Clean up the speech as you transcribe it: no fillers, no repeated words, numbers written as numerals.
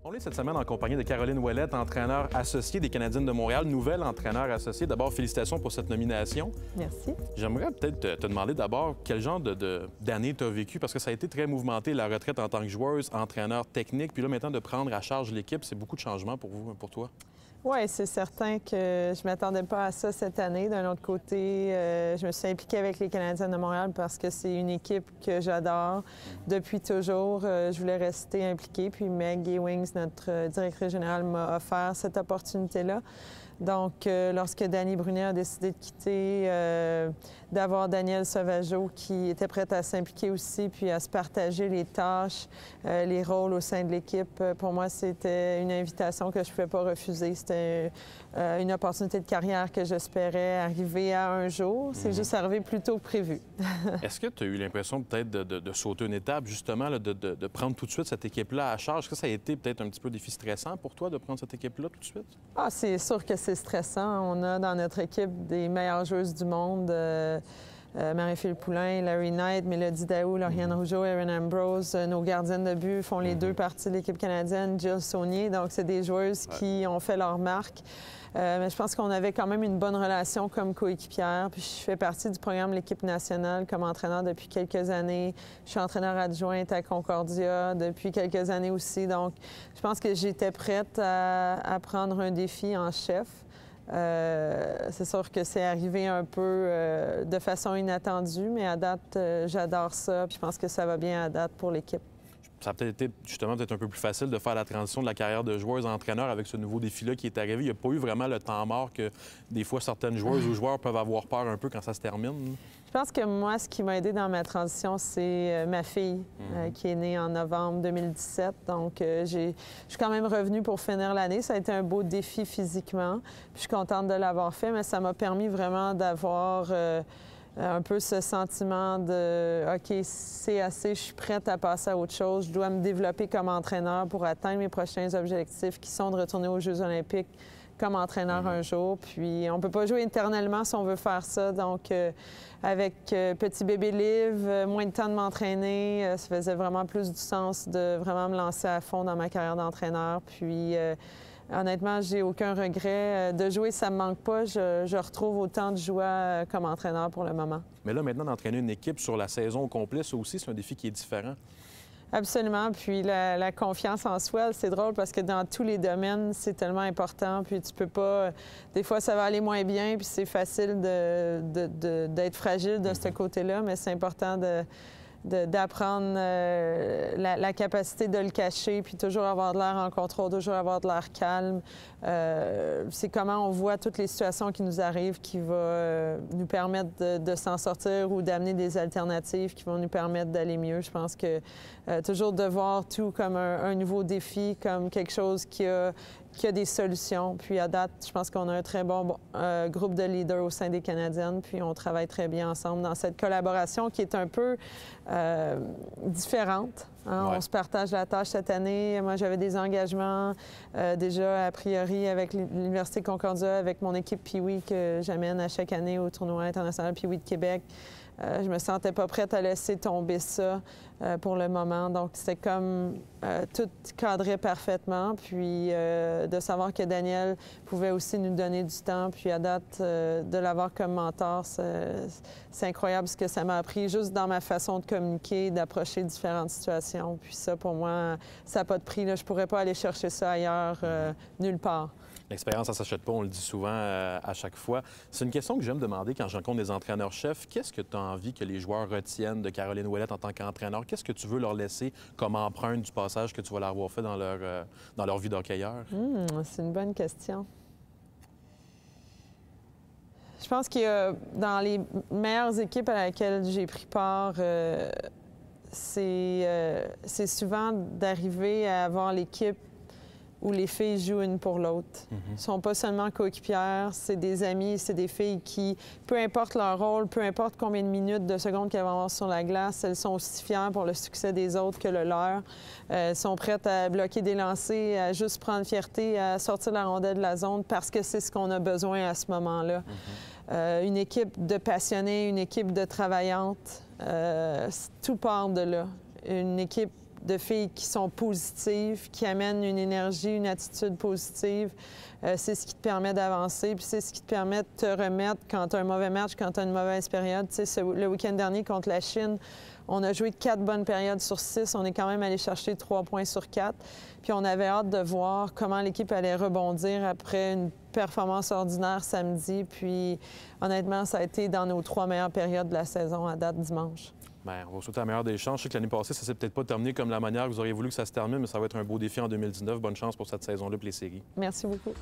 On est cette semaine en compagnie de Caroline Ouellette, entraîneur associée des Canadiennes de Montréal, nouvelle entraîneur associée. D'abord, félicitations pour cette nomination. Merci. J'aimerais peut-être te demander d'abord quel genre d'année tu as vécu, parce que ça a été très mouvementé, la retraite en tant que joueuse, entraîneur technique, puis là, maintenant, de prendre à charge l'équipe, c'est beaucoup de changements pour vous, pour toi. Oui, c'est certain que je ne m'attendais pas à ça cette année. D'un autre côté, je me suis impliquée avec les Canadiennes de Montréal parce que c'est une équipe que j'adore depuis toujours. Je voulais rester impliquée. Puis Meg Ewings, notre directrice générale, m'a offert cette opportunité-là. Donc, lorsque Dany Brunet a décidé de quitter, d'avoir Danielle Sauvageau qui était prête à s'impliquer aussi, puis à se partager les tâches, les rôles au sein de l'équipe, pour moi, c'était une invitation que je ne pouvais pas refuser. C'était une opportunité de carrière que j'espérais arriver à un jour. C'est juste arrivé plus tôt que prévu. Est-ce que tu as eu l'impression peut-être de sauter une étape, justement, là, de prendre tout de suite cette équipe-là à charge? Est-ce que ça a été peut-être un petit peu défi stressant pour toi de prendre cette équipe-là tout de suite? Ah, c'est sûr que c'est stressant. On a dans notre équipe des meilleures joueuses du monde. Marie-Philippe Poulain, Larry Knight, Mélodie Daou, Lauriane Rougeau, Erin Ambrose. Nos gardiennes de but font les deux parties de l'équipe canadienne, Jill Saunier. Donc, c'est des joueuses qui ont fait leur marque. Mais je pense qu'on avait quand même une bonne relation comme coéquipière. Puis je fais partie du programme de l'équipe nationale comme entraîneur depuis quelques années. Je suis entraîneur adjointe à Concordia depuis quelques années aussi. Donc, je pense que j'étais prête à prendre un défi en chef. C'est sûr que c'est arrivé un peu de façon inattendue, mais à date, j'adore ça. Puis je pense que ça va bien à date pour l'équipe. Ça a peut-être été justement un peu plus facile de faire la transition de la carrière de joueuse à entraîneur avec ce nouveau défi-là qui est arrivé. Il n'y a pas eu vraiment le temps mort que des fois certaines joueuses ou joueurs peuvent avoir peur un peu quand ça se termine. Je pense que moi, ce qui m'a aidé dans ma transition, c'est ma fille qui est née en novembre 2017. Donc, je suis quand même revenue pour finir l'année. Ça a été un beau défi physiquement. Puis, je suis contente de l'avoir fait, mais ça m'a permis vraiment d'avoir un peu ce sentiment de « OK, c'est assez, je suis prête à passer à autre chose. Je dois me développer comme entraîneur pour atteindre mes prochains objectifs qui sont de retourner aux Jeux olympiques comme entraîneur un jour. Puis on ne peut pas jouer éternellement si on veut faire ça. Donc, avec petit bébé Liv, moins de temps de m'entraîner, ça faisait vraiment plus du sens de vraiment me lancer à fond dans ma carrière d'entraîneur. Puis, honnêtement, j'ai aucun regret. De jouer, ça me manque pas. Je retrouve autant de joie comme entraîneur pour le moment. Mais là, maintenant, d'entraîner une équipe sur la saison au complet, ça aussi, c'est un défi qui est différent. Absolument. Puis la confiance en soi, c'est drôle parce que dans tous les domaines, c'est tellement important. Puis tu peux pas... Des fois, ça va aller moins bien, puis c'est facile d'être fragile de ce côté-là, mais c'est important d'apprendre la capacité de le cacher, puis toujours avoir de l'air en contrôle, toujours avoir de l'air calme. C'est comment on voit toutes les situations qui nous arrivent qui va nous permettre de s'en sortir ou d'amener des alternatives qui vont nous permettre d'aller mieux. Je pense que toujours de voir tout comme un nouveau défi, comme quelque chose qui a des solutions. Puis à date, je pense qu'on a un très bon groupe de leaders au sein des Canadiennes, puis on travaille très bien ensemble dans cette collaboration qui est un peu différente. Hein? Ouais. On se partage la tâche cette année. Moi, j'avais des engagements déjà a priori avec l'Université Concordia, avec mon équipe Pee-Wee que j'amène à chaque année au tournoi international Pee-Wee de Québec. Je me sentais pas prête à laisser tomber ça pour le moment. Donc, c'était comme tout cadré parfaitement. Puis, de savoir que Danielle pouvait aussi nous donner du temps. Puis, à date, de l'avoir comme mentor, c'est incroyable ce que ça m'a appris juste dans ma façon de communiquer, d'approcher différentes situations. Puis ça, pour moi, ça n'a pas de prix. Là. Je ne pourrais pas aller chercher ça ailleurs, nulle part. L'expérience, ça ne s'achète pas, on le dit souvent à chaque fois. C'est une question que j'aime demander quand je rencontre des entraîneurs-chefs. Qu'est-ce que tu as envie que les joueurs retiennent de Caroline Ouellette en tant qu'entraîneur? Qu'est-ce que tu veux leur laisser comme empreinte du passage que tu vas leur avoir fait dans leur vie d'hockeyeur? C'est une bonne question. Je pense que dans les meilleures équipes à laquelle j'ai pris part, c'est souvent d'arriver à avoir l'équipe où les filles jouent une pour l'autre. Ils ne sont pas seulement coéquipières, c'est des amis, c'est des filles qui, peu importe leur rôle, peu importe combien de minutes, de secondes qu'elles vont avoir sur la glace, elles sont aussi fières pour le succès des autres que le leur. Elles sont prêtes à bloquer des lancers, à juste prendre fierté, à sortir la rondelle de la zone parce que c'est ce qu'on a besoin à ce moment-là. Une équipe de passionnés, une équipe de travaillantes, tout part de là. Une équipe de filles qui sont positives, qui amènent une énergie, une attitude positive. C'est ce qui te permet d'avancer, puis c'est ce qui te permet de te remettre quand tu as un mauvais match, quand tu as une mauvaise période. Tu sais, le week-end dernier contre la Chine, on a joué 4 bonnes périodes sur 6. On est quand même allé chercher 3 points sur 4. Puis on avait hâte de voir comment l'équipe allait rebondir après une performance ordinaire samedi. Puis honnêtement, ça a été dans nos 3 meilleures périodes de la saison à date dimanche. Bien, on va vous souhaiter la meilleure des chances. Je sais que l'année passée, ça s'est peut-être pas terminé comme la manière que vous auriez voulu que ça se termine, mais ça va être un beau défi en 2019. Bonne chance pour cette saison-là et les séries. Merci beaucoup.